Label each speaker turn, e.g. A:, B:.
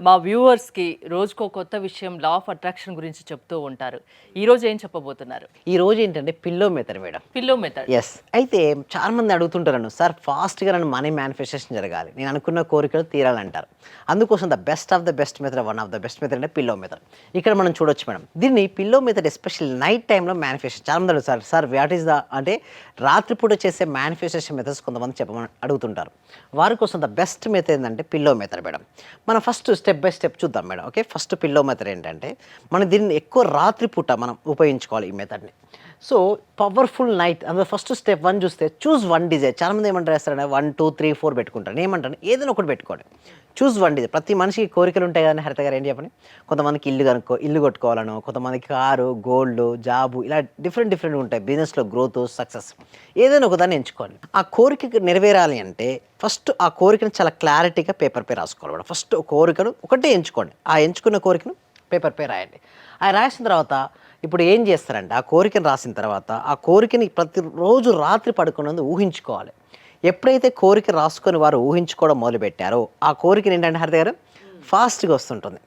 A: మా వ్యూవర్స్‌కి రోజుకో కొత్త విషయం లా ఆఫ్ అట్రాక్షన్ గురించి చెప్తూ ఉంటారు. ఈరోజు ఏం చెప్పబోతున్నారు?
B: ఈ రోజు ఏంటంటే pillow method madam.
A: Pillow method.
B: Yes. అయితే చాలామంది అడుగుతుంటారు నన్ను, "సార్ ఫాస్ట్‌గా నన్ను మనీ మేనిఫెస్టేషన్ జరగాలి. నేను అనుకున్న కోరికలు తీరాలంటారు." అందుకోసం the best of the best method, one of the best method అంటే పిల్లో మెథడ్. ఇక్కడ మనం చూడొచ్చు మేడం. దీన్ని పిల్లో మెథడ్ ఎస్పెషల్లీ నైట్ టైమ్‌లో మేనిఫెస్టేషన్ చాలామంది అడుగుతారు, "సార్ వాట్ ఈస్ ద" అంటే రాత్రిపూట చేసే మేనిఫెస్టేషన్ మెథడ్స్ కొంతమంది చెప్పమని అడుగుతుంటారు. వారి కోసం ద బెస్ట్ మెథడ్ ఏంటంటే పిల్లో మెథడ్ మేడం. మనం ఫస్ట్ స్టెప్ బై స్టెప్ చూద్దాం madam. Okay. First pillow method ఏంటంటే మనం దీన్ని ఎక్కువ రాత్రిపూట మనం ఉపయోగించుకోవాలి ఈ మెథడ్‌ని. సో, పవర్‌ఫుల్ నైట్ అందులో ఫస్ట్ స్టెప్ 1 చూస్తే చూజ్ వన్ డిజైర్. చాలామంది ఏమంటారు చేస్తారంటే 1, 2, 3, 4 పెట్టుకుంటారు. నేనేమంటాను ఏదైనా ఒకటి పెట్టుకోండి. Choose one Dzire. ప్రతి మనిషికి కోరికలు ఉంటాయి కదండీ హరిత గారు, ఏంటి చెప్పండి? కొంతమందికి ఇల్లు కట్టుకోవాలనో, కొంతమందికి కారు, గోల్డ్, జాబు ఇలా డిఫరెంట్ డిఫరెంట్ ఉంటాయి. బిజినెస్‌లో గ్రోత్, సక్సెస్. ఏదైనా ఒకదాన్ని ఎంచుకోండి. ఆ కోరిక నెరవేరాలి అంటే ఫస్ట్ ఆ కోరికను చాలా క్లారిటీగా పేపర్‌పై రాసుకోవాలి మేడం. ఫస్ట్ కోరికను ఒకటే ఎంచుకోండి. ఆ ఎంచుకున్న కోరికను పేపర్‌పై రాయండి. అయి రాసిన తర్వాత ఇప్పుడు ఏం చేస్తారంటే ఆ కోరికను రాసిన తర్వాత ఆ కోరికని ప్రతిరోజు రాత్రి పడుకునే ముందు ఊహించుకోవాలి. ఎప్పుడైతే కోరిక రాసుకొని వారు ఊహించుకోవడం మొదలుపెట్టారో ఆ కోరికనేంటంటే హరిత గారు ఫాస్ట్‌గా వస్తుంటుంది.